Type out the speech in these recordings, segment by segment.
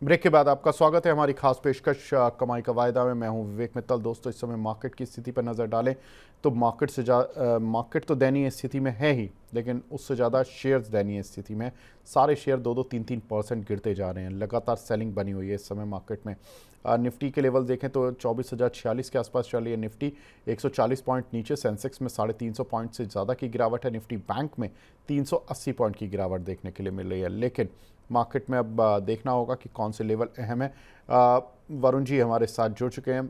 Break के बाद आपका स्वागत है हमारी खास पेशकश कमाई का वायदा में। मैं हूं विवेक मित्तल। दोस्तों, इस समय मार्केट की स्थिति पर नज़र डालें तो मार्केट तो दयनीय स्थिति में है ही, लेकिन उससे ज़्यादा शेयर्स दयनीय स्थिति में। सारे शेयर 2-3% गिरते जा रहे हैं। लगातार सेलिंग बनी हुई है इस समय मार्केट में। निफ्टी के लेवल देखें तो 24,046 के आसपास चल रही है निफ्टी। 140 पॉइंट नीचे। सेंसेक्स में 350 पॉइंट से ज़्यादा की गिरावट है। निफ्टी बैंक में 380 पॉइंट की गिरावट देखने के लिए मिल रही है। लेकिन मार्केट में अब देखना होगा कि कौन से लेवल अहम है। वरुण जी हमारे साथ जुड़ चुके हैं,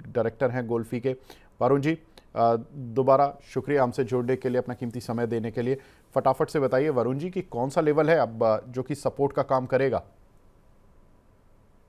डायरेक्टर हैं गोल्फी के। वरुण जी, दोबारा शुक्रिया हमसे जुड़ने के लिए, अपना कीमती समय देने के लिए। फटाफट से बताइए वरुण जी कि कौन सा लेवल है अब जो कि सपोर्ट का काम करेगा।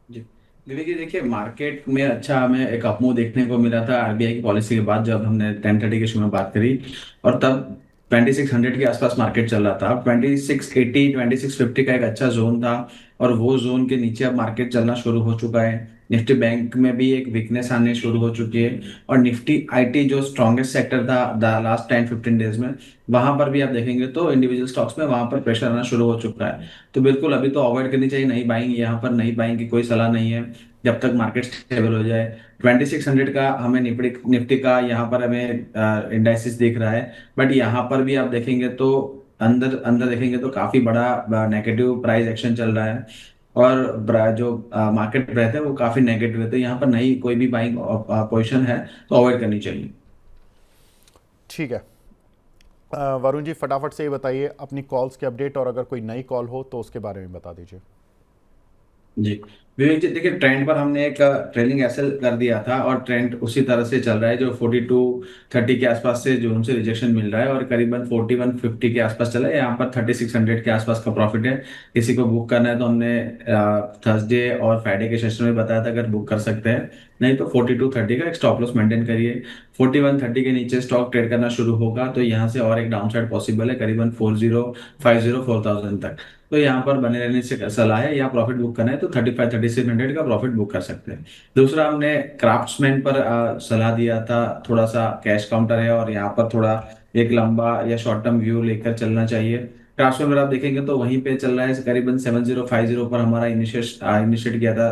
जी विवेक जी, देखिए मार्केट में अच्छा हमें एक अपमूव देखने को मिला था आरबीआई की पॉलिसी के बाद, जब हमने 10:30 के शो में बात करी। और तब 2600 के आसपास मार्केट चल रहा था। 2680 2650 का एक अच्छा जोन था, और वो जोन के नीचे अब मार्केट चलना शुरू हो चुका है। निफ्टी बैंक में भी एक वीकनेस आने शुरू हो चुकी है। और निफ्टी आईटी जो स्ट्रॉन्गेस्ट सेक्टर था लास्ट 10-15 डेज में, वहां पर भी आप देखेंगे तो इंडिविजुअल स्टॉक्स में वहां पर प्रेशर आना शुरू हो चुका है। तो बिल्कुल अभी तो अवॉइड करनी चाहिए नई बाइंग। यहाँ पर नई बाइंग की कोई सलाह नहीं है जब तक मार्केट स्टेबल हो जाए। 2600 का हमें निफ्टी निफ्टी का यहाँ पर हमें इंडाइसिस दिख रहा है। बट यहाँ पर भी आप देखेंगे तो अंदर अंदर देखेंगे तो काफी बड़ा नेगेटिव प्राइस एक्शन चल रहा है। और जो मार्केट ब्रेथ है वो काफी नेगेटिव है। तो यहाँ पर नई कोई भी बाइंग पोजिशन है तो अवॉइड करनी चाहिए। ठीक है। वरुण जी फटाफट से ये बताइए अपनी कॉल्स के अपडेट, और अगर कोई नई कॉल हो तो उसके बारे में बता दीजिए। जी विवेक जी, देखिए ट्रेंड पर हमने एक ट्रेलिंग एसएल कर दिया था, और ट्रेंड उसी तरह से चल रहा है जो 4230 के आसपास से जो हमसे रिजेक्शन मिल रहा है, और करीबन 4150 के आसपास चला है। यहाँ पर 3600 के आसपास का प्रॉफिट है। किसी को बुक करना है तो हमने थर्सडे और फ्राइडे के सेशन में बताया था अगर बुक कर सकते हैं। नहीं तो 4230 का एक स्टॉप लॉस मेंटेन करिए। 4130 के नीचे स्टॉक ट्रेड करना शुरू होगा तो यहाँ से और एक डाउन साइड पॉसिबल है, करीबन 4050 4000 तक। तो यहाँ पर बने रहने से सलाह है, या प्रॉफिट बुक करना है तो 35-3600 का प्रॉफिट बुक कर सकते हैं। दूसरा, हमने क्राफ्ट्समैन पर सलाह दिया था। थोड़ा सा कैश काउंटर है, और यहाँ पर थोड़ा एक लंबा या शॉर्ट टर्म व्यू लेकर चलना चाहिए। क्राफ्ट्समैन पर आप देखेंगे तो वहीं पे चल रहा है, करीबन 7050 पर हमारा इनिशिएट किया था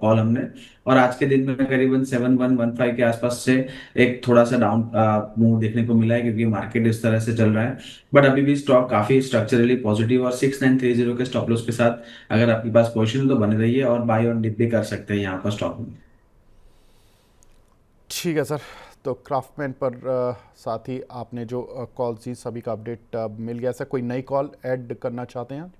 कॉल हमने। और आज के दिन में करीबन 7115 के आसपास से एक थोड़ा सा डाउन मूव देखने को मिला है, क्योंकि मार्केट इस तरह से चल रहा है। बट अभी भी स्टॉक काफी स्ट्रक्चरली पॉजिटिव, और 6930 के स्टॉप लॉस के साथ अगर आपके पास पोजीशन है तो बने रहिए, और बाय ऑन डिप भी कर सकते हैं यहाँ पर स्टॉक में। ठीक है सर। तो क्राफ्टमैन पर साथ ही आपने जो कॉल्स दी सभी का अपडेट मिल गया। सर कोई नई कॉल ऐड करना चाहते हैं?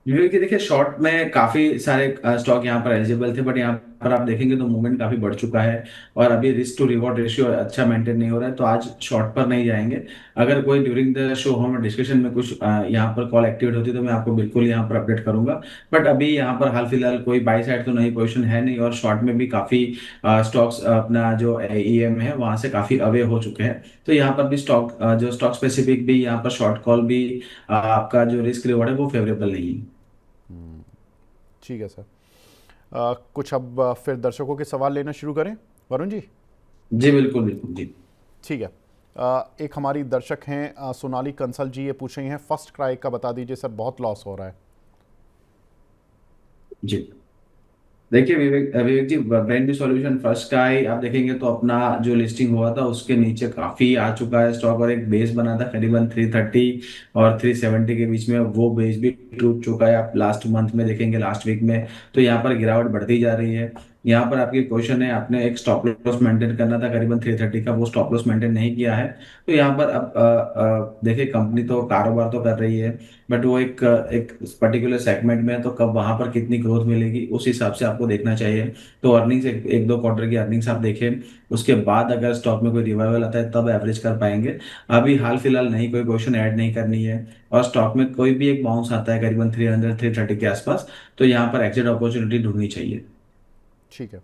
क्योंकि देखिए शॉर्ट में काफी सारे स्टॉक यहाँ पर एलिजिबल थे, बट यहाँ पर आप देखेंगे तो मूवमेंट काफी बढ़ चुका है, और अभी रिस्क टू रिवॉर्ड रेशियो अच्छा मेंटेन नहीं हो रहा है, तो आज शॉर्ट पर नहीं जाएंगे। अगर कोई ड्यूरिंग द शो हमें डिस्कशन में कुछ यहाँ पर कॉल एक्टिवेट होती है तो मैं आपको बिल्कुल यहाँ पर अपडेट करूंगा। बट अभी यहाँ पर हाल फिलहाल कोई बाई साइड तो नई पोजिशन है नहीं, और शॉर्ट में भी काफी स्टॉक्स अपना जो ईएम है वहां से काफी अवे हो चुके हैं। तो यहाँ पर भी स्टॉक जो स्टॉक स्पेसिफिक भी यहाँ पर शॉर्ट कॉल भी आपका जो रिस्क रिवॉर्ड है वो फेवरेबल नहीं है। ठीक है सर। कुछ अब फिर दर्शकों के सवाल लेना शुरू करें वरुण जी। जी बिल्कुल बिल्कुल जी। ठीक है। एक हमारी दर्शक हैं सोनाली कंसल जी, ये पूछ रही हैं फर्स्ट क्राई का बता दीजिए सर, बहुत लॉस हो रहा है। जी देखिए विवेक विवेक जी, ब्रांड न्यू सॉल्यूशन फर्स्ट का ही आप देखेंगे तो अपना जो लिस्टिंग हुआ था उसके नीचे काफी आ चुका है स्टॉक, और एक बेस बना था करीबन 330 और 370 के बीच में, वो बेस भी टूट चुका है। आप लास्ट मंथ में देखेंगे, लास्ट वीक में, तो यहाँ पर गिरावट बढ़ती जा रही है। यहाँ पर आपकी क्वेश्चन है, आपने एक स्टॉप लॉस मेंटेन करना था करीबन 330 का, वो स्टॉप लॉस मेंटेन नहीं किया है। तो यहाँ पर अब देखिए कंपनी तो कारोबार तो कर रही है, बट वो एक एक पर्टिकुलर सेगमेंट में है, तो कब वहां पर कितनी ग्रोथ मिलेगी उस हिसाब से आपको देखना चाहिए। तो अर्निंग्स एक दो क्वार्टर की अर्निंग्स आप देखें, उसके बाद अगर स्टॉक में कोई रिवाइवल आता है तब एवरेज कर पाएंगे। अभी हाल फिलहाल नहीं, कोई पोजीशन ऐड नहीं करनी है। और स्टॉक में कोई भी एक बाउंस आता है करीबन 330 के आसपास, तो यहाँ पर एग्जिट अपॉर्चुनिटी ढूंढनी चाहिए। ठीक है।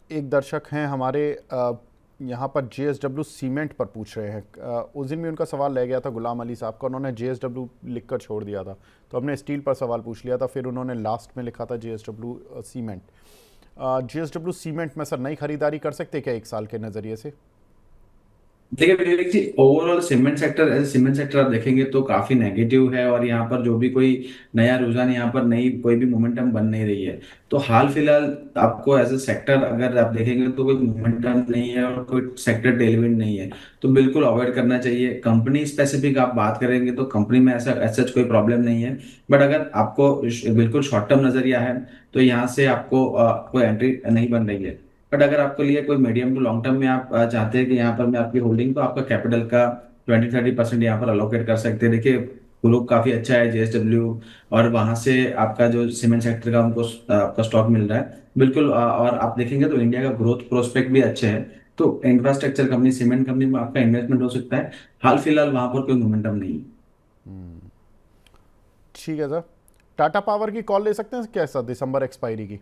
एक दर्शक हैं हमारे यहाँ पर जेएसडब्ल्यू सीमेंट पर पूछ रहे हैं। उस दिन भी उनका सवाल रह गया था गुलाम अली साहब का, उन्होंने जेएसडब्ल्यू लिखकर छोड़ दिया था, तो हमने स्टील पर सवाल पूछ लिया था, फिर उन्होंने लास्ट में लिखा था जेएसडब्ल्यू सीमेंट। जेएसडब्ल्यू सीमेंट में सर नई खरीदारी कर सकते हैं क्या एक साल के नज़रिए से? देखिए Vivek ji, overall cement sector, as cement sector आप देखेंगे तो काफी नेगेटिव है, और यहाँ पर जो भी कोई नया रुझान, यहाँ पर नई कोई भी मोमेंटम बन नहीं रही है। तो हाल फिलहाल आपको एज ए सेक्टर अगर आप देखेंगे तो कोई मोमेंटम नहीं है और कोई सेक्टर टेलविंड नहीं है, तो बिल्कुल अवॉइड करना चाहिए। कंपनी स्पेसिफिक आप बात करेंगे तो कंपनी में ऐसा ऐसा कोई प्रॉब्लम नहीं है, बट अगर आपको बिल्कुल शॉर्ट टर्म नजरिया है तो यहाँ से आपको कोई एंट्री नहीं बन रही है। बट अगर आपके लिए कोई मीडियम टू लॉन्ग टर्म में आप चाहते हैं कि यहाँ पर मैं आपकी होल्डिंग, तो आपका कैपिटल का 20-30% यहाँ पर अलोकेट कर सकते हैं। देखिए ग्रुप काफी अच्छा है JSW, और वहां से आपका जो सीमेंट सेक्टर का उनको आपका स्टॉक मिल रहा है बिल्कुल। और आप देखेंगे तो इंडिया का ग्रोथ प्रोस्पेक्ट भी अच्छे हैं। तो इंफ्रास्ट्रक्चर कंपनी, सीमेंट कंपनी में आपका इन्वेस्टमेंट हो सकता है। हाल फिलहाल वहां पर कोई मोमेंटम नहीं है। ठीक है सर। टाटा पावर की कॉल ले सकते हैं कैसा, दिसंबर एक्सपायरी की?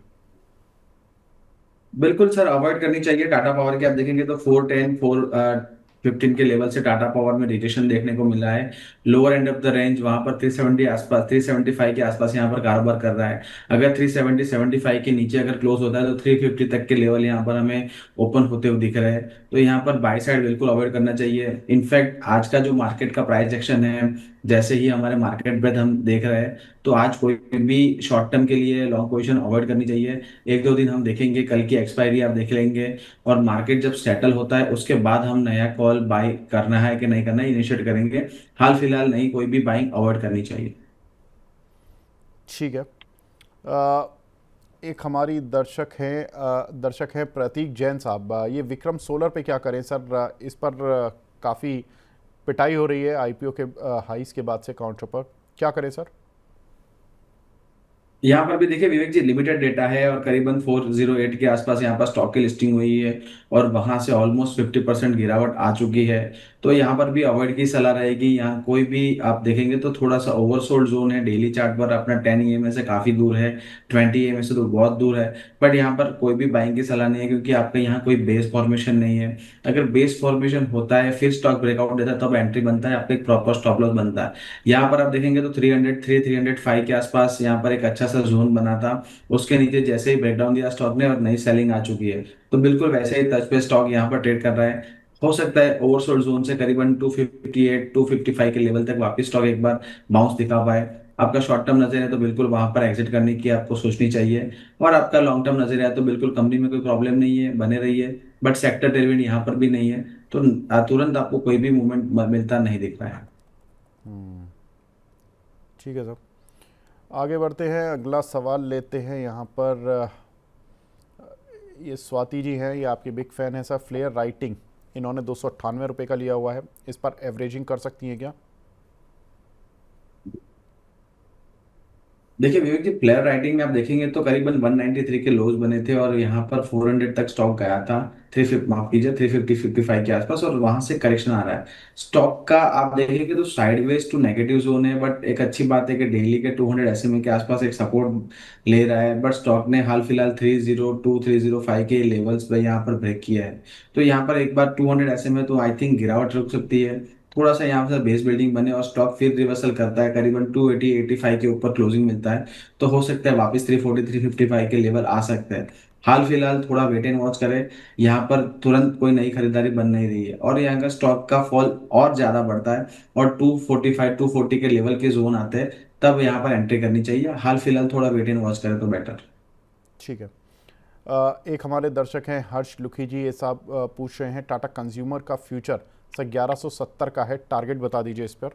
बिल्कुल सर, अवॉइड करनी चाहिए टाटा पावर की। आप देखेंगे तो 410 415 के लेवल से टाटा पावर में रिजेक्शन देखने को मिला है। Lower end of the range वहां पर 370 आसपास, 375 के आसपास यहाँ पर कारोबार कर रहा है। अगर 370 75 के नीचे अगर क्लोज होता है तो 350 तक के लेवल यहाँ पर हमें ओपन होते हुए दिख रहे हैं। तो यहाँ पर बाय साइड बिल्कुल अवॉइड करना चाहिए। इनफैक्ट आज का जो मार्केट का प्राइस एक्शन है, जैसे ही हमारे मार्केट ब्रेथ हम देख रहे हैं, तो आज कोई भी शॉर्ट टर्म के लिए लॉन्ग पोजीशन अवॉइड करनी चाहिए। एक दो दिन हम देखेंगे, कल की एक्सपायरी आप देख लेंगे, और मार्केट जब सेटल होता है उसके बाद हम नया कॉल बाय करना है कि नहीं करना है इनिशिएट करेंगे। हाल फिलहाल नहीं, कोई भी बाइंग अवॉइड करनी चाहिए। ठीक है। एक हमारी दर्शक हैं प्रतीक जैन साहब। ये विक्रम सोलर पे क्या करें सर? इस पर काफ़ी पिटाई हो रही है आईपीओ के हाइस के बाद से काउंटर पर, क्या करें सर? यहाँ पर भी देखिए विवेक जी, लिमिटेड डेटा है और करीबन 408 के आसपास यहाँ पर स्टॉक की लिस्टिंग हुई है, और वहां से ऑलमोस्ट 50% गिरावट आ चुकी है। तो यहाँ पर भी अवॉइड की सलाह रहेगी। यहाँ कोई भी आप देखेंगे तो थोड़ा सा ओवरसोल्ड जोन है, डेली चार्ट पर अपना 10 EMA से काफी दूर है, 20 EMA से तो बहुत दूर है। बट यहाँ पर कोई भी बाइंग की सलाह नहीं है, क्योंकि आपका यहाँ कोई बेस फॉर्मेशन नहीं है। अगर बेस फॉर्मेशन होता है फिर स्टॉक ब्रेकआउट देता है तब एंट्री बनता है, आपका एक प्रॉपर स्टॉप लॉस बनता है। यहाँ पर आप देखेंगे तो 305 के आसपास यहाँ पर एक अच्छा सा जोन बना था। उसके नीचे जैसे ही ब्रेकडाउन दिया स्टॉक ने और नई सेलिंग आ चुकी है, तो बिल्कुल वैसे ही टच पे स्टॉक यहाँ पर ट्रेड कर रहा है। हो सकता है ओवरसोल्ड जोन से करीबन 258 255 के लेवल तक वापस स्टॉक एक बार बाउंस दिखा पाए। आपका शॉर्ट टर्म नजर है तो बिल्कुल वहां पर एग्जिट करने की आपको सोचनी चाहिए। और आपका लॉन्ग टर्म नजर है तो बिल्कुल कंपनी में कोई प्रॉब्लम नहीं है, बने रहिए। बट सेक्टर टेलविंड यहाँ पर भी नहीं है, तो तुरंत आपको कोई भी मूवमेंट मिलता नहीं दिख रहा है। ठीक है सर, आगे बढ़ते हैं, अगला सवाल लेते हैं यहाँ पर। ये स्वाति जी हैं, ये आपकी बिग फैन है सर। फ्लेयर राइटिंग, इन्होंने 298 रुपये का लिया हुआ है, इस पर एवरेजिंग कर सकती हैं क्या? देखिए विवेक जी, प्लेयर राइटिंग में आप देखेंगे तो करीबन 193 के लोज बने थे, और यहाँ पर 400 तक स्टॉक गया था। 350, माफ कीजिए, 350 55 के आसपास, और वहां से करेक्शन आ रहा है स्टॉक का। आप देखेंगे तो साइडवेज टू नेगेटिव जोन है, बट एक अच्छी बात है कि डेली के 200 SMA के आसपास एक सपोर्ट ले रहा है। बट स्टॉक ने हाल फिलहाल 302 305 के लेवल्स पर यहाँ पर ब्रेक किया है। तो यहाँ पर एक बार 200 SMA तो आई थिंक गिरावट रुक सकती है। थोड़ा सा यहाँ पर बेस बिल्डिंग बने और स्टॉक फिर रिवर्सल करता है, करीबन 280 85 के ऊपर क्लोजिंग मिलता है, तो हो सकता है वापस 340 355 के लेवल आ सकते हैं। हाल फिलहाल थोड़ा वेट एंड वॉच करें। यहाँ पर तुरंत कोई नई खरीदारी बन नहीं रही है, और यहाँ का स्टॉक का फॉल और ज्यादा बढ़ता है और 245 240 के लेवल के जोन आते हैं, तब यहाँ पर एंट्री करनी चाहिए। हाल फिलहाल थोड़ा वेट एंड वॉच करें तो बेटर। ठीक है। एक हमारे दर्शक हैं हर्ष लुखी जी, ये साहब पूछ रहे हैं टाटा कंज्यूमर का फ्यूचर सर 1170 का है, टारगेट बता दीजिए इस पर।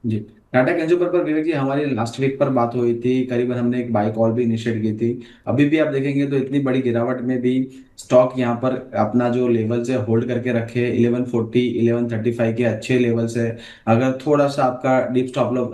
जी, टाटा कंज्यूमर पर विवेक जी हमारी लास्ट वीक पर बात हुई थी, करीबन हमने एक बाय कॉल भी इनिशिएट की थी। अभी भी आप देखेंगे तो इतनी बड़ी गिरावट में भी स्टॉक यहाँ पर अपना जो लेवल है होल्ड करके रखे, 1140 1135 के अच्छे लेवल है। अगर थोड़ा सा आपका डीप स्टॉप लॉस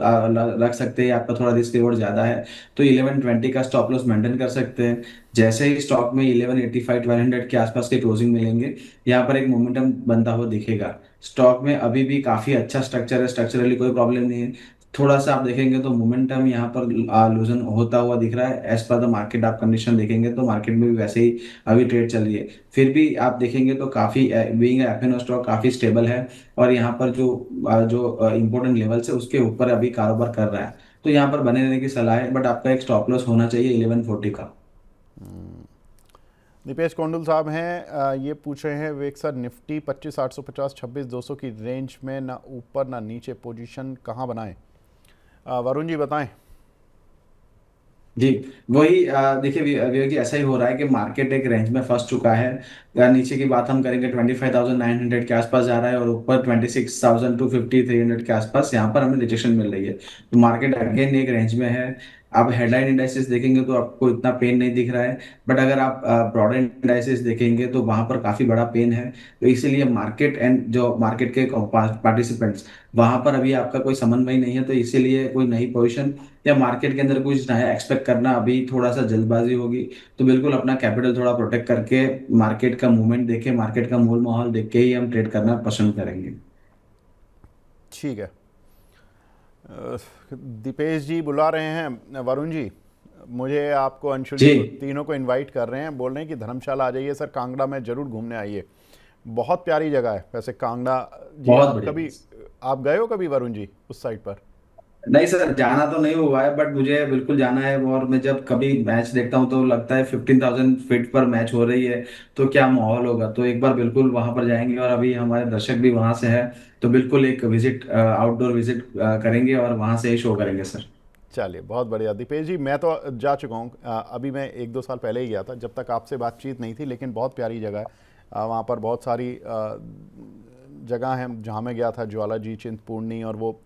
रख सकते हैं, आपका थोड़ा रिस्क रिवॉर्ड ज्यादा है, तो 1120 का स्टॉप लॉस मेंटेन कर सकते हैं। जैसे ही स्टॉक में 1185 1200 के आसपास के क्लोजिंग मिलेंगे, यहाँ पर एक मोमेंटम बनता हुआ दिखेगा। स्टॉक में अभी भी काफी अच्छा स्ट्रक्चर है, स्ट्रक्चरली कोई प्रॉब्लम नहीं है। थोड़ा सा आप देखेंगे तो मोमेंटम यहाँ पर लूजन होता हुआ दिख रहा है। एज पर द मार्केट आप कंडीशन देखेंगे तो मार्केट में भी वैसे ही अभी ट्रेड चल रही है। फिर भी आप देखेंगे तो काफी बीइंग एफएनओ स्टॉक काफी स्टेबल है, और यहाँ पर जो इंपॉर्टेंट लेवल्स है उसके ऊपर अभी कारोबार कर रहा है। तो यहाँ पर बने रहने की सलाह है, बट आपका एक स्टॉप लॉस होना चाहिए 1140 का। दीपेश कोंडुल साहब हैं, ये पूछ रहे हैं विवेक सर, निफ्टी 25,850 26,200 की रेंज में ना ऊपर ना नीचे, पोजीशन कहाँ बनाएं? वरुण जी बताएं। जी, वही देखिए विवेक जी, ऐसा ही हो रहा है कि मार्केट एक रेंज में फंस चुका है। नीचे की बात हम करेंगे 25,900 के आसपास जा रहा है और ऊपर 26,250 300 के आसपास यहाँ पर हमें रिजेक्शन मिल रही है। तो मार्केट अगेन एक रेंज में है। आप हेडलाइन इंडाइसेस देखेंगे तो आपको इतना पेन नहीं दिख रहा है, बट अगर आप ब्रॉडर इंडाइसेस देखेंगे तो वहां पर काफी बड़ा पेन है। तो इसीलिए मार्केट एंड जो मार्केट के पार्टिसिपेंट्स, वहां पर अभी आपका कोई समन्वय नहीं है। तो इसीलिए कोई नई पोजीशन या मार्केट के अंदर कुछ नया एक्सपेक्ट करना अभी थोड़ा सा जल्दबाजी होगी। तो बिल्कुल अपना कैपिटल थोड़ा प्रोटेक्ट करके मार्केट का मूवमेंट देखे, मार्केट का मूल माहौल देख के ही हम ट्रेड करना पसंद करेंगे। ठीक है। दीपेश जी बुला रहे हैं, वरुण जी मुझे, आपको, अंशुल जी, जी को, तीनों को इनवाइट कर रहे हैं, बोल रहे हैं कि धर्मशाला आ जाइए सर, कांगड़ा में ज़रूर घूमने आइए। बहुत प्यारी जगह है वैसे कांगड़ा जी। बहुत आप बढ़िया। कभी, आप गए हो कभी वरुण जी उस साइड पर? नहीं सर, जाना तो नहीं हुआ है, बट मुझे बिल्कुल जाना है। और मैं जब कभी मैच देखता हूँ तो लगता है 15,000 फीट पर मैच हो रही है, तो क्या माहौल होगा। तो एक बार बिल्कुल वहां पर जाएंगे, और अभी हमारे दर्शक भी वहां से है, तो बिल्कुल एक विजिट, आउटडोर विजिट करेंगे और वहां से ही शो करेंगे सर। चलिए बहुत बढ़िया दीपेश जी, मैं तो जा चुका हूँ, अभी मैं 1-2 साल पहले ही गया था जब तक आपसे बातचीत नहीं थी, लेकिन बहुत प्यारी जगह है। वहाँ पर बहुत सारी जगह हैं जहाँ मैं गया था, ज्वाला जी, चिंतपूर्णी, और वो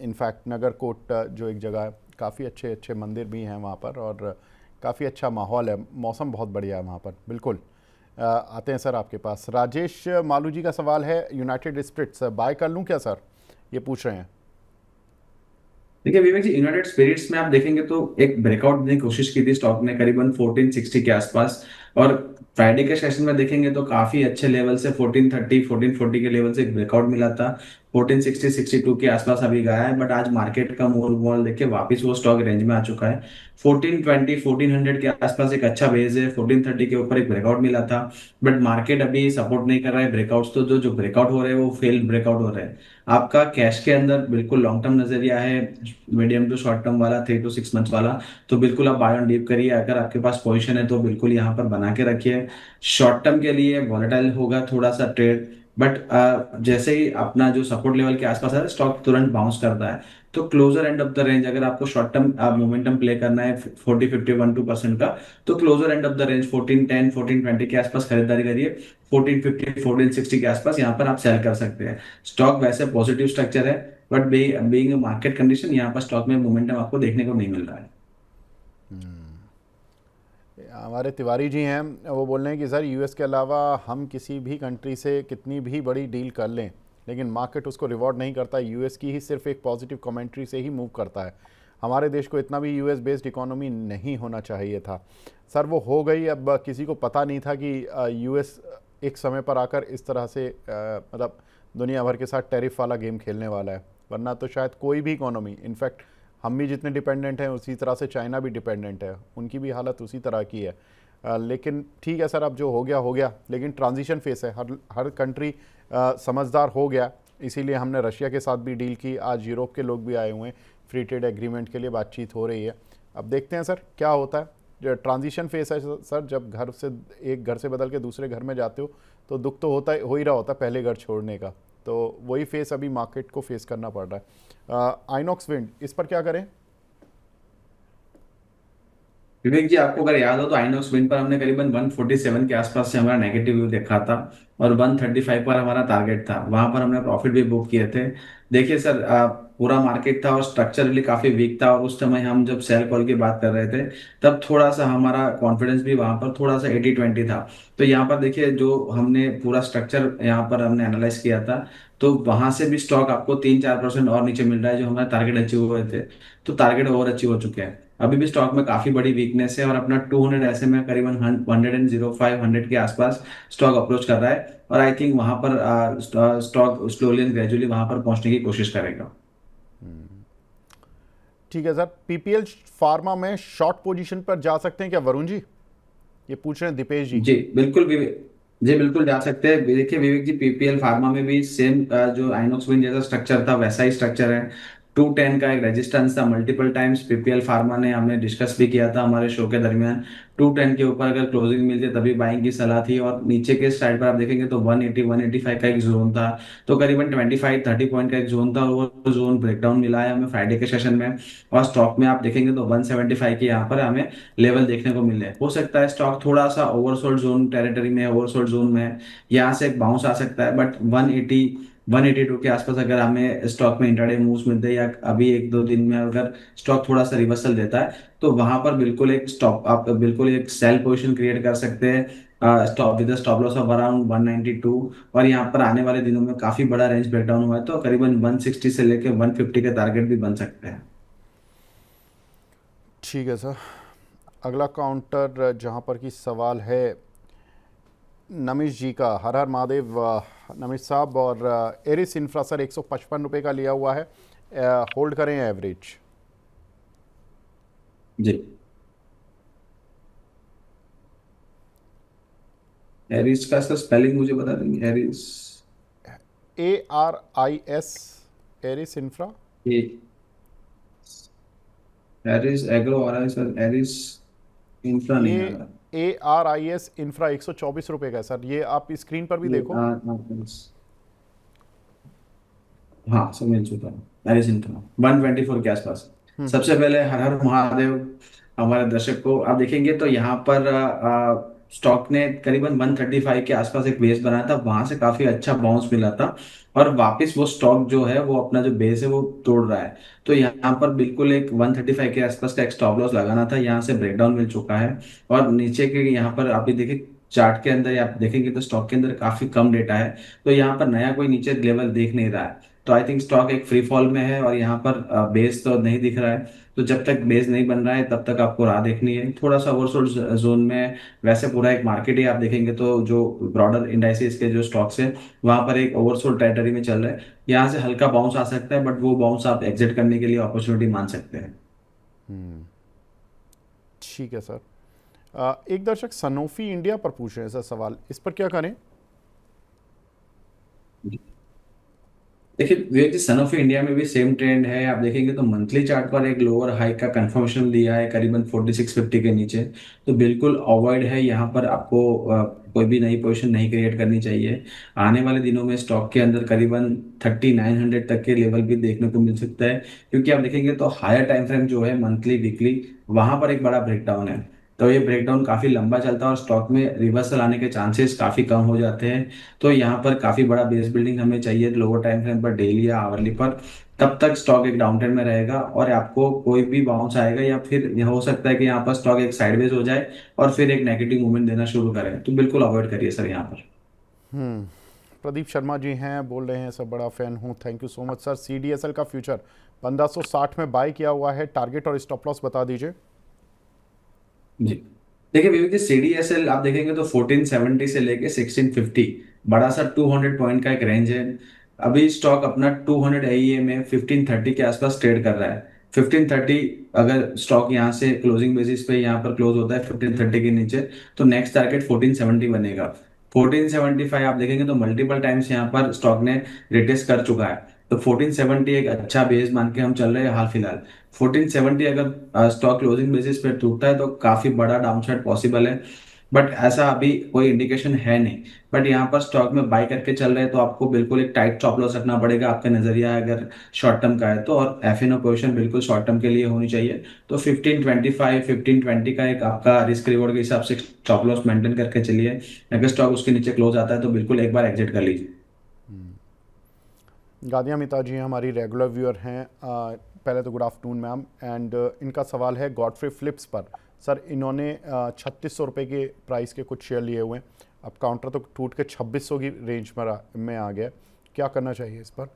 इनफैक्ट नगर कोट जो एक जगह है, काफ़ी अच्छे अच्छे मंदिर भी हैं वहाँ पर, और काफ़ी अच्छा माहौल है, मौसम बहुत बढ़िया है वहाँ पर। बिल्कुल। आते हैं सर आपके पास, राजेश मालू जी का सवाल है, यूनाइटेड स्पिरिट्स बाय कर लूँ क्या सर, ये पूछ रहे हैं। देखिए विवेक जी, यूनाइटेड स्पिरिट्स में आप देखेंगे तो एक ब्रेकआउट देने की कोशिश की थी स्टॉक ने करीबन 1460 के आसपास। और फ्राइडे के सेशन में देखेंगे तो काफी अच्छे लेवल से 1430 1440 के लेवल से एक ब्रेकआउट मिला था। 1460 62 के आसपास अभी गया है, बट आज मार्केट का मूल मॉल देखिए वापस वो स्टॉक रेंज में आ चुका है। 1420 1400 के आसपास एक अच्छा बेस है, 1430 के ऊपर एक ब्रेकआउट मिला था। बट मार्केट अभी सपोर्ट नहीं कर रहा है ब्रेकआउट्स, तो जो जो ब्रेकआउट हो रहे हैं वो फेल्ड ब्रेकआउट हो रहे हैं। आपका कैश के अंदर बिल्कुल लॉन्ग टर्म नजरिया है, मीडियम टू शॉर्ट टर्म वाला, 3 to 6 मंथ वाला, तो बिल्कुल आप बाय ऑन डीप करिए। अगर आपके पास पोजीशन है तो बिल्कुल यहाँ पर बना के रखिए। शॉर्ट टर्म के लिए वॉलेटाइल होगा थोड़ा सा ट्रेड, बट जैसे ही अपना जो सपोर्ट लेवल के आसपास है स्टॉक तुरंत बाउंस करता है। तो closer end of the range, अगर आपको शॉर्ट टर्म मोमेंटम प्ले करना है 40 50 1 2% का, तो closer end of the range 1410 1420 के आसपास खरीदारी करिए। 1450 1460 के आसपास यहाँ पर आप सेल कर सकते हैं। स्टॉक वैसे पॉजिटिव स्ट्रक्चर है, बट बीइंग मार्केट कंडीशन यहाँ पर स्टॉक में मोमेंटम आपको देखने को नहीं मिल रहा है। हमारे तिवारी जी हैं, वो बोल रहे हैं कि सर यूएस के अलावा हम किसी भी कंट्री से कितनी भी बड़ी डील कर लें, लेकिन मार्केट उसको रिवॉर्ड नहीं करता, यूएस की ही सिर्फ एक पॉजिटिव कमेंट्री से ही मूव करता है। हमारे देश को इतना भी यूएस बेस्ड इकोनॉमी नहीं होना चाहिए था। सर वो हो गई, अब किसी को पता नहीं था कि यूएस एक समय पर आकर इस तरह से मतलब दुनिया भर के साथ टैरिफ वाला गेम खेलने वाला है, वरना तो शायद कोई भी इकोनॉमी, इनफैक्ट हम भी जितने डिपेंडेंट हैं उसी तरह से चाइना भी डिपेंडेंट है, उनकी भी हालत उसी तरह की है। लेकिन ठीक है सर, अब जो हो गया हो गया, लेकिन ट्रांजिशन फेस है, हर हर कंट्री समझदार हो गया, इसीलिए हमने रशिया के साथ भी डील की, आज यूरोप के लोग भी आए हुए हैं, फ्री ट्रेड एग्रीमेंट के लिए बातचीत हो रही है। अब देखते हैं सर क्या होता है। जो ट्रांजिशन फेस है सर, जब घर से, एक घर से बदल के दूसरे घर में जाते हो तो दुख तो होता हो ही रहा होता पहले घर छोड़ने का, तो वही फेस अभी मार्केट को फेस करना पड़ रहा है। आइनॉक्स विंड, इस पर क्या करें? विवेक जी, आपको अगर याद हो तो आइनॉक्स विंड पर हमने करीबन 147 के आसपास से हमारा नेगेटिव व्यू देखा था, और 135 पर हमारा टारगेट था। वहां पर हमने प्रॉफिट भी बुक किए थे। देखिए सर, पूरा मार्केट था और स्ट्रक्चरली काफी वीक था, और उस समय हम जब सेल कॉल की बात कर रहे थे तब थोड़ा सा हमारा कॉन्फिडेंस भी वहां पर थोड़ा सा 80-20 था। तो यहाँ पर देखिए जो हमने पूरा स्ट्रक्चर यहाँ पर हमने एनालाइज किया था, तो वहां से भी स्टॉक आपको 3-4% और नीचे मिल रहा है, जो हमारे टारगेट अचीव हुए थे। तो टारगेट और अचीव हो चुके हैं। अभी भी स्टॉक में काफी बड़ी वीकनेस है, और अपना 200 ऐसे में करीबन 105 100 के आसपास स्टॉक अप्रोच कर रहा है। और आई थिंक वहां पर स्टॉक स्लोली एंड ग्रेजुअली वहां पर पहुंचने की कोशिश करेगा। ठीक है सर, पीपीएल फार्मा में शॉर्ट पोजीशन पर जा सकते हैं क्या वरुण जी, ये पूछ रहे हैं दीपेश जी। जी बिल्कुल जी बिल्कुल जा सकते हैं। देखिए विवेक जी, पीपीएल फार्मा में भी सेम जो आइनॉक्स विंड जैसा स्ट्रक्चर था वैसा ही स्ट्रक्चर है। 210 का एक रेजिस्टेंस था मल्टीपल टाइम्स, पीपीएल फार्मा ने हमने डिस्कस भी किया था हमारे शो के दरमियान। 210 के ऊपर अगर क्लोजिंग मिलती तभी बाइंग की सलाह थी, और नीचे के साइड पर आप देखेंगे तो 180 185 का एक जोन था। तो करीबन 25-30 पॉइंट का एक जोन था, और वो जोन ब्रेकडाउन मिला है हमें फ्राइडे के सेशन में। और स्टॉक में आप देखेंगे तो 175 के यहाँ पर हमें लेवल देखने को मिले। हो सकता है स्टॉक थोड़ा सा ओवरसोल्ड जोन टेरिटरी में, ओवरसोल्ड जोन में है, यहाँ से एक बाउंस आ सकता है, बट 182 के आसपास अगर हमें स्टॉक में इंट्राडे मूव्स मिलते हैं, या अभी एक दो दिन में अगर स्टॉक थोड़ा सा रिवर्सल देता है, तो वहां पर बिल्कुल एक स्टॉप, आप बिल्कुल एक सेल पोजीशन क्रिएट कर सकते हैं stop with stop loss of around 192। और यहाँ पर आने वाले दिनों में काफी बड़ा रेंज ब्रेकडाउन हुआ है, तो करीबन 160 से लेकर 150 के टारगेट भी बन सकते हैं। ठीक है सर। अगला काउंटर जहां पर की सवाल है नमिश जी का, हर हर महादेव नमिश साहब। और एरिस इंफ्रा सर 155 रुपये का लिया हुआ है, होल्ड करें एवरेज? जी, एरिस का इसका स्पेलिंग मुझे बता देंगे? Aris, ARIS, Aris infra. ये एरिस एग्रो आ रहा है सर, एरिस इंफ्रा नहीं आ ये रहा। ARIS इंफ्रा 124 रुपये का है सर, ये आप स्क्रीन पर भी ये देखो। हाँ सब मिल चुका है, एरिस इंफ्रा 124 के आसपास। हम्म। सबसे पहले हर हर महादेव हमारे दर्शक को आप देखेंगे तो यहाँ पर स्टॉक ने करीबन 135 के आसपास एक बेस बनाया था, वहां से काफी अच्छा बाउंस मिला था, और वापस वो स्टॉक जो है वो अपना जो बेस है वो तोड़ रहा है। तो यहाँ पर बिल्कुल एक 135 के आसपास का एक स्टॉप लॉस लगाना था, यहाँ से ब्रेकडाउन मिल चुका है। और नीचे के यहाँ पर आप भी देखिए चार्ट के अंदर, आप देखेंगे तो स्टॉक के अंदर काफी कम डेटा है, तो यहाँ पर नया कोई नीचे लेवल देख नहीं रहा है। तो आई थिंक स्टॉक एक फ्री फॉल में है, और यहाँ पर बेस तो नहीं दिख रहा है। तो जब तक बेस नहीं बन रहा है तब तक आपको राह देखनी है थोड़ा सा ओवरसोल्ड जोन में। वैसे पूरा एक मार्केट ही आप देखेंगे तो जो ब्रॉडर इंडाइसेस के जो स्टॉक्स है वहां पर एक ओवरसोल्ड टेरिटरी में चल रहा है। यहाँ से हल्का बाउंस आ सकता है, बट वो बाउंस आप एग्जिट करने के लिए अपॉर्चुनिटी मान सकते हैं। ठीक है सर। एक दर्शक सनोफी इंडिया पर पूछ रहे हैं सर सवाल, इस पर क्या करें? देखिए विवेक जी, सनोफी इंडिया में भी सेम ट्रेंड है। आप देखेंगे तो मंथली चार्ट पर एक लोअर हाई का कंफर्मेशन दिया है करीबन 4650 के नीचे। तो बिल्कुल अवॉइड है यहाँ पर आपको, कोई भी नई पोजीशन नहीं क्रिएट करनी चाहिए। आने वाले दिनों में स्टॉक के अंदर करीबन 3900 तक के लेवल भी देखने को मिल सकता है, क्योंकि आप देखेंगे तो हायर टाइम फ्रेम जो है मंथली वीकली, वहां पर एक बड़ा ब्रेकडाउन है। तो ये ब्रेकडाउन काफी लंबा चलता है और स्टॉक में रिवर्सल आने के चांसेस काफी कम हो जाते हैं। तो यहाँ पर काफी बड़ा बेस बिल्डिंग हमें चाहिए लोअर टाइम फ्रेम पर, डेली या आवरली पर। तब तक स्टॉक एक डाउन ट्रेंड में रहेगा, और आपको कोई भी बाउंस आएगा, या फिर यह हो सकता है कि यहाँ पर स्टॉक एक साइडवेज हो जाए और फिर एक नेगेटिव मूवमेंट देना शुरू करे। तो बिल्कुल अवॉइड करिए सर यहाँ पर। प्रदीप शर्मा जी हैं, बोल रहे हैं सर बड़ा फैन हूं, thank you so much sir. CDSL का फ्यूचर 1560 में बाय किया हुआ है, टारगेट और स्टॉप लॉस बता दीजिए। जी, देखिए विवेक जी, CDSL आप देखेंगे तो 1470 से लेके 1650, बड़ा सा 200 पॉइंट का एक रेंज है। अभी स्टॉक अपना 200 AEA में 1530 के आसपास ट्रेड कर रहा है। 1530 अगर स्टॉक यहाँ से क्लोजिंग बेसिस पे यहाँ पर क्लोज होता है 1530 के नीचे, तो नेक्स्ट टारगेट 1470 बनेगा। 1475 आप देखेंगे तो मल्टीपल टाइम्स यहाँ पर स्टॉक ने रिटेस्ट कर चुका है। तो 1470 एक अच्छा बेस मान के हम चल रहे हैं हाल फिलहाल। 1470 अगर स्टॉक क्लोजिंग बेसिस पे टूटता है तो काफी बड़ा डाउनसाइड पॉसिबल है, बट ऐसा अभी कोई इंडिकेशन है नहीं। बट यहाँ पर स्टॉक में बाय करके चल रहे हैं, तो आपको बिल्कुल एक टाइट स्टॉप लॉस रखना पड़ेगा आपका नजरिया अगर शॉर्ट टर्म का है तो। और F&O पोजीशन बिल्कुल शॉर्ट टर्म के लिए होनी चाहिए। तो 1525 1520 का एक आपका रिस्क रिवॉर्ड के हिसाब से स्टॉप लॉस मेंटेन करके चलिए। अगर स्टॉक उसके नीचे क्लोज आता है तो बिल्कुल एक बार एग्जिट कर लीजिए। गादिया मिता जी हमारी रेगुलर व्यूअर हैं। पहले तो गुड आफ्टरनून मैम, एंड इनका सवाल है गॉडफ्री फिलिप्स पर। सर इन्होंने 3600 रुपये के प्राइस के कुछ शेयर लिए हुए हैं, अब काउंटर तो टूट के 2600 की रेंज में आ गया, क्या करना चाहिए इस पर?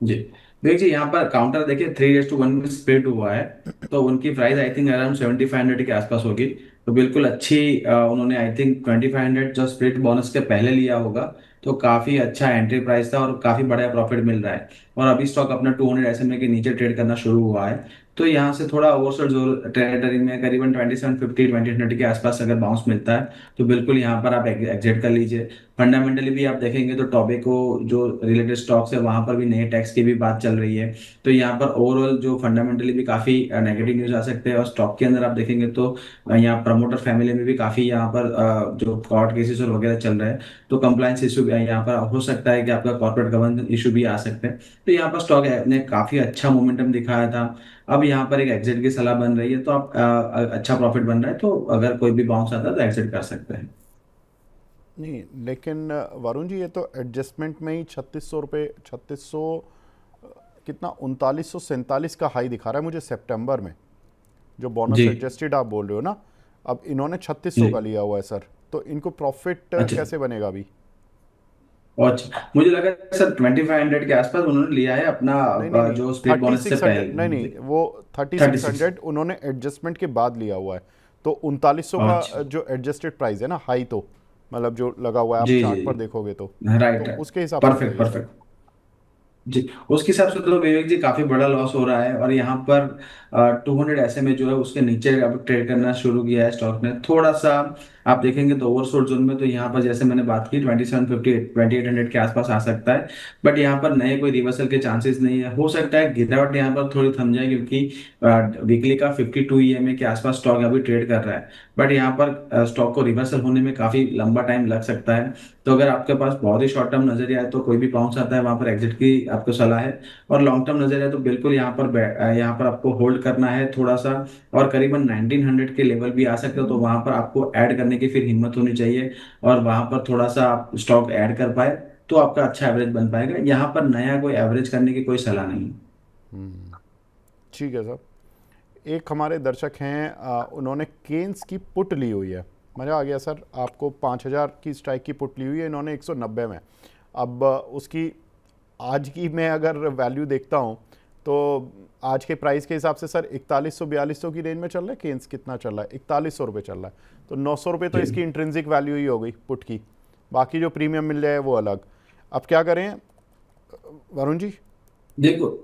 जी, देखिए यहाँ पर काउंटर देखिए 3:1 में स्प्लिट हुआ है, तो उनकी प्राइस आई थिंक अराउंड 7500 के आसपास होगी। तो बिल्कुल अच्छी उन्होंने आई थिंक 2500 जो स्प्लिट बोनस के पहले लिया होगा, तो काफी अच्छा एंट्री प्राइस था और काफी बड़ा प्रॉफिट मिल रहा है। और अभी स्टॉक अपना 200 SMA के नीचे ट्रेड करना शुरू हुआ है। तो यहाँ से थोड़ा ओवरसोल्ड जो टेरिटरी में करीबन 2750 2000 के आसपास अगर बाउंस मिलता है तो बिल्कुल यहाँ पर आप एग्जिट कर लीजिए। फंडामेंटली भी आप देखेंगे तो टोबैको जो रिलेटेड स्टॉक्स है वहां पर भी नए टैक्स की भी बात चल रही है। तो यहाँ पर ओवरऑल जो फंडामेंटली भी काफी नेगेटिव न्यूज आ सकते हैं। और स्टॉक के अंदर आप देखेंगे तो यहाँ प्रमोटर फैमिली में भी काफी यहाँ पर जो कोर्ट केसेस और वगैरह चल रहे हैं, तो कंप्लायंस इशू यहाँ पर हो सकता है कि आपका कॉर्पोरेट गवर्नेंस इशू भी आ सकते हैं। तो यहाँ पर स्टॉक ने काफी अच्छा मोमेंटम दिखाया था। अब यहाँ पर एक एग्जिट की सलाह बन रही है, तो आप अच्छा प्रॉफिट बन रहा है तो अगर कोई भी बाउंस आता है तो एग्जिट कर सकते हैं। नहीं, लेकिन वरुण जी, ये तो एडजस्टमेंट में ही 3600 रुपये, 3600 कितना, 3947 का हाई दिखा रहा है मुझे सितंबर में, जो बोनस जी एडजस्टेड आप बोल रहे हो ना। अब इन्होंने 3600 का जी। लिया हुआ है सर, तो इनको प्रॉफिट अच्छा कैसे बनेगा अभी? अच्छा, मुझे लगा सर 2500 के आसपास उन्होंने लिया है अपना नहीं नहीं नहीं, जो स्प्लिट थर्टी बोनस से सिक्स हंड्रेड नहीं पहले। नहीं, वो thirty thirty six six hundred उन्होंने एडजस्टमेंट के बाद लिया हुआ है। तो 3900 का अच्छा। जो एडजस्टेड प्राइस है ना, हाई, तो मतलब जो लगा हुआ है आप जी जी चार्ट पर जी। देखोगे तो राइट। उसके हिसाब से परफेक्ट बताइए सर। परफेक्ट। जी, उसके हिसाब से तो विवेक जी काफी बड़ा लॉस हो रहा है। और यहाँ पर 200 SMA जो है उसके नीचे अब ट्रेड करना शुरू किया है स्टॉक ने थोड़ा सा। आप देखेंगे तो ओवरसोल्ड जोन में तो यहाँ पर जैसे मैंने बात की 2750 2800 के आसपास आ सकता है। बट यहाँ पर नए कोई रिवर्सल के चांसेस नहीं है। हो सकता है गिरावट यहाँ पर थोड़ी थम जाए, क्योंकि वीकली का 52 EMA के आसपास स्टॉक अभी ट्रेड कर रहा है। बट यहाँ पर स्टॉक को रिवर्सल होने में काफी लंबा टाइम लग सकता है। तो अगर आपके पास बहुत ही शॉर्ट टर्म नजरिया है तो कोई भी बाउंस आता है वहां पर एग्जिट की आपको सलाह है। और लॉन्ग टर्म नजरिया है तो बिल्कुल यहाँ पर आपको होल्ड करना है थोड़ा सा। और करीबन 1900 के लेवल भी आ सकते हो, तो वहां पर आपको ऐड करने की फिर हिम्मत होनी चाहिए। और वहां पर थोड़ा सा आप स्टॉक ऐड कर पाए तो आपका अच्छा एवरेज बन पाएगा। यहाँ पर नया कोई एवरेज करने की कोई सलाह नहीं। ठीक है सर। एक हमारे दर्शक हैं, उन्होंने केन्स की पुट ली हुई है। मज़ा आ गया सर, आपको 5000 की स्ट्राइक की पुट ली हुई है इन्होंने 190 में। अब उसकी आज की मैं अगर वैल्यू देखता हूँ तो आज के प्राइस के हिसाब से सर 4100 4200 की रेंज में चल रहा है। केन्स कितना चल रहा है? 4100 रुपये चल रहा है। तो 900 रुपये तो जी इसकी इंट्रिंसिक वैल्यू ही हो गई पुट की। बाकी जो प्रीमियम मिल जाए वो अलग। अब क्या करें वरुण जी? देखो,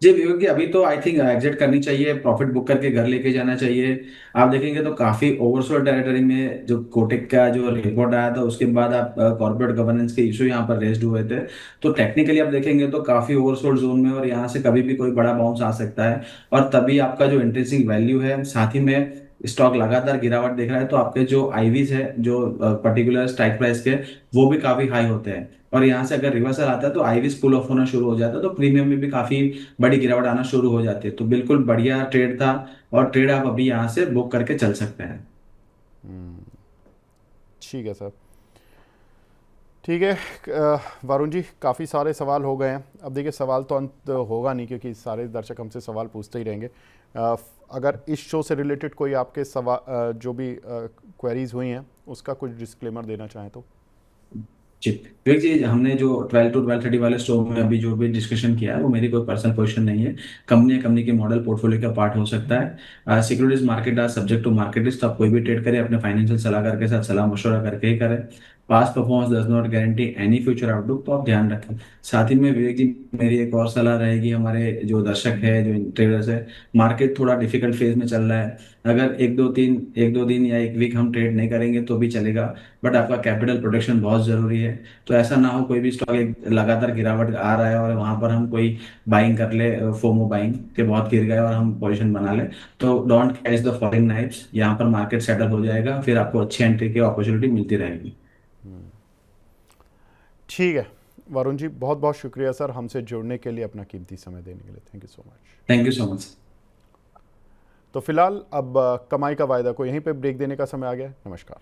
जी विवेक जी, अभी तो आई थिंक एग्जिट करनी चाहिए, प्रॉफिट बुक करके घर लेके जाना चाहिए। आप देखेंगे तो काफी ओवरसोल्ड टेरिटरी में जो कोटेक का जो रिपोर्ट आया था उसके बाद आप कॉर्पोरेट गवर्नेंस के इशू यहाँ पर रेज्ड हुए थे। तो टेक्निकली आप देखेंगे तो काफी ओवरसोल्ड जोन में, और यहाँ से कभी भी कोई बड़ा बाउंस आ सकता है। और तभी आपका जो इंट्रिंसिक वैल्यू है, साथ ही में स्टॉक लगातार गिरावट देख रहा है, तो आपके जो आईवीज है जो पर्टिकुलर स्ट्राइक प्राइस के, वो भी काफी हाई होते हैं। और यहाँ से अगर रिवर्सल आता है तो आईवीज पुल ऑफ होना शुरू हो जाता है, तो प्रीमियम में भी काफी बड़ी गिरावट आना शुरू हो जाती है। तो बिल्कुल बढ़िया ट्रेड था, और ट्रेड आप अभी यहाँ से बुक करके चल सकते हैं। ठीक है सर। ठीक है वरुण जी, काफ़ी सारे सवाल हो गए हैं। अब देखिए, सवाल तो अंत होगा नहीं क्योंकि सारे दर्शक हमसे सवाल पूछते ही रहेंगे। अगर इस शो से रिलेटेड कोई आपके सवाल जो भी क्वेरीज हुई हैं उसका कुछ डिस्क्लेमर देना चाहें तो। जी विवेक जी, हमने जो 12 to 12:30 वाले शो में अभी जो भी डिस्कशन किया है वो मेरी कोई पर्सनल पोजीशन नहीं है। कंपनी के मॉडल पोर्टफोलियो का पार्ट हो सकता है। Securities market are subject to market risk. तो आप कोई भी ट्रेड करें अपने फाइनेंशियल सलाहकार के साथ सलाह मशवरा करके ही करें। Past performance does not guarantee any future outlook, तो आप ध्यान रखें। साथ ही में विवेक जी, मेरी एक और सलाह रहेगी हमारे जो दर्शक है, जो ट्रेडर्स है, मार्केट थोड़ा डिफिकल्ट फेज में चल रहा है। अगर एक दो दिन या एक वीक हम ट्रेड नहीं करेंगे तो भी चलेगा, बट आपका कैपिटल प्रोटेक्शन बहुत जरूरी है। तो ऐसा ना हो कोई भी स्टॉक एक लगातार गिरावट आ रहा है और वहां पर हम कोई बाइंग कर ले, फोमो बाइंग के बहुत गिर गए और हम पोजीशन बना ले। तो don't catch the falling knifes. यहाँ पर मार्केट सेटल हो जाएगा, फिर आपको अच्छी एंट्री की अपॉर्चुनिटी मिलती रहेगी। ठीक है वरुण जी, बहुत बहुत शुक्रिया सर हमसे जुड़ने के लिए, अपना कीमती समय देने के लिए। Thank you so much. Thank you so much. तो फिलहाल अब कमाई का वायदा को यहीं पे ब्रेक देने का समय आ गया। नमस्कार।